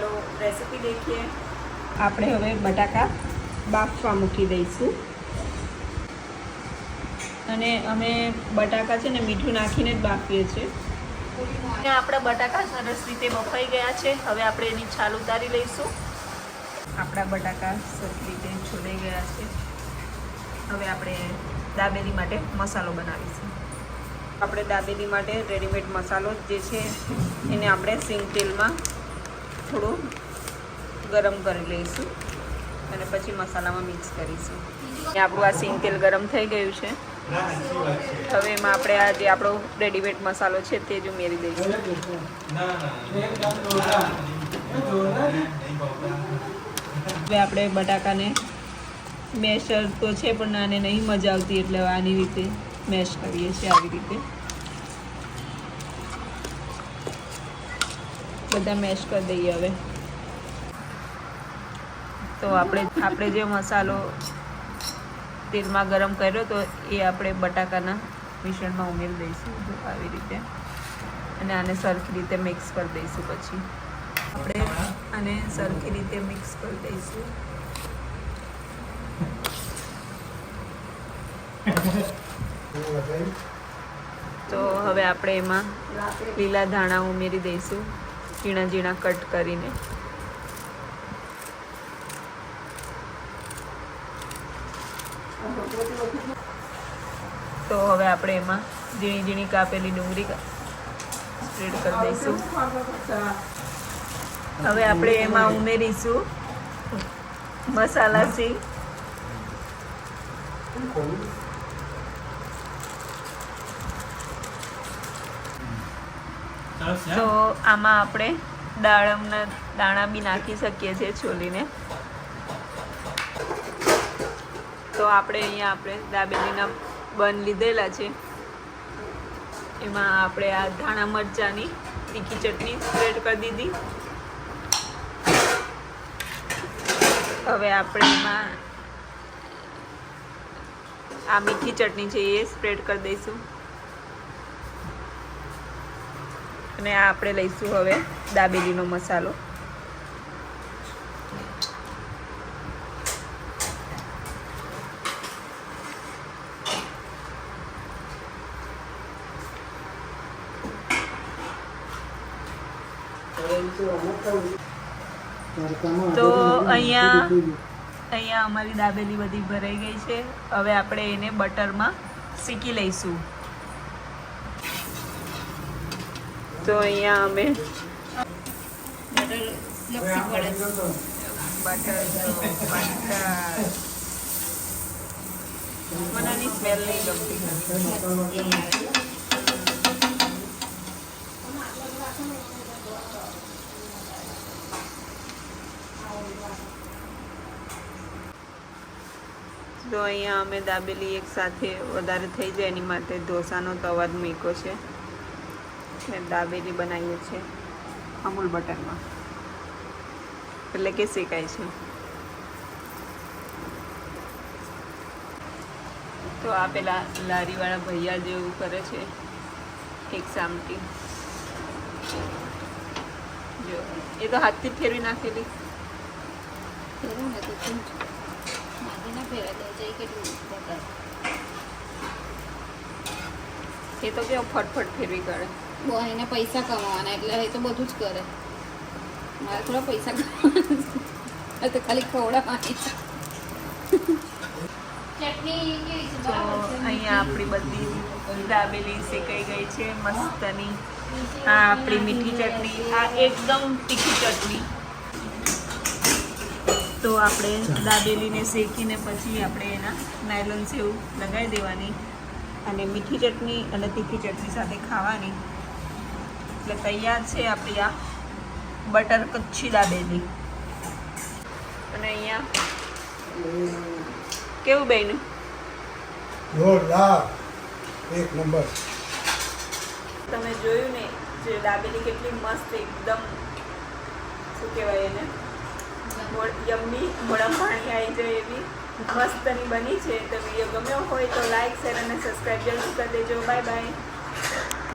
चलो रेसिपी देखिए। આપણે હવે બટાકા બાફવા મૂકી દઈશું અને અમે બટાકા છે ને મીઠું નાખીને જ બાફીએ છીએ। આપણા બટાકા સરસ રીતે બફાઈ ગયા છે। હવે આપણે એની છાલ ઉતારી લઈશું। આપણા બટાકા સરસ રીતે છોડાઈ ગયા છે। હવે આપણે દાબેલી માટે મસાલો બનાવીશું। આપણે દાબેલી માટે રેડીમેડ મસાલો જે છે એને આપણે સિંગ તેલમાં થોડું ગરમ કરી લઈશું અને પછી મસાલામાં મિક્સ કરીશું। આપણું આ સિંગ તેલ ગરમ થઈ ગયું છે। હવે એમાં આપણે આ જે આપણો રેડીમેડ મસાલો છે તે જ ઉમેરી દઈશું। હવે આપણે બટાકાને મેશર તો છે પણ આને નહીં મજા આવતી એટલે આની રીતે મેશ કરીએ છીએ। આવી રીતે બધા મેશ કરી દઈએ। હવે તો આપણે જે મસાલો તેલમાં ગરમ કર્યો તો એ આપણે બટાકાના મિશ્રણમાં ઉમેરી દઈશું આવી રીતે અને આને સરખી રીતે મિક્સ કરી દઈશું। પછી આપણે આને સરખી રીતે મિક્સ કરી દઈશું। તો હવે આપણે એમાં લીલા ધાણા ઉમેરી દઈશું ઝીણા ઝીણા કટ કરીને। તો હવે આપણે એમાં ઝીણી ઝીણી કાપેલી ડુંગળી સ્પ્રેડ કરી દઈશું। હવે આપણે એમાં ઉમેરીશું મસાલા સિંગ। તો આમાં આપણે દાડમના દાણા બી નાખી શકીએ છીએ છોલીને। તો આપણે અહીંયા દાબેલીના બન લીધેલા છે એમાં આપણે આ ધાણા મરચાંની તીખી ચટણી સ્પ્રેડ કરી દીધી। હવે આપણે એમાં આ મીઠી ચટણી છે એ સ્પ્રેડ કરી દઈશું અને આ આપણે લઈશું હવે દાબેલીનો મસાલો। તો અહીંયા અમારી દાબેલી બધી ભરાઈ ગઈ છે। હવે આપણે એને બટરમાં શેકી લઈશું। તો અહીંયા અમે મનાની સ્મેલ નહીં ગમતી। તો અહીંયા અમે દાબેલી એક સાથે વધારે થઈ જાય એની માટે ઢોસાનો તવા જ મૂક્યો છે ને દાબેલી બનાવીએ છીએ અમૂલ બટરમાં એટલે કે શેકાય છે। તો આ પેલા લારીવાળા ભૈયા જેવું કરે છે એક સામટી જો એ તો હાથથી ફેરવી નાખેલી। એ તો કેવો ફટફટ ફેરવી કરે। એને પૈસા કમાવાના એટલે એ તો બધું જ કરે। મારે થોડા પૈસા કમાવાના તો ખાલી ખવડાવવાની ચટણી। તો અહીંયા આપણી બધી દાબેલી શેકાઈ ગઈ છે મસ્તની। આ આપણી મીઠી ચટણી, આ એકદમ તીખી ચટણી। તો આપણે દાબેલીને શેકીને પછી આપણે એના નાયલોન સેવ લગાવી દેવાની અને મીઠી ચટણી અને તીખી ચટણી સાથે ખાવાની એટલે તૈયાર છે આપણી આ બટર કચ્છી દાબેલી। અને અહીંયા કેવું બન્યું? જોરદાર, એક નંબર। તમે જોયું ને જે દાબેલી કેટલી મસ્ત એકદમ શું કહેવાય એને યમ્મી મોઢામાં પાણી આવી જાય એવી મસ્તની બની છે। તો વિડીયો ગમ્યો હોય તો લાઈક શેર અને સબસ્ક્રાઈબ જરૂર કરી દેજો। Bye bye.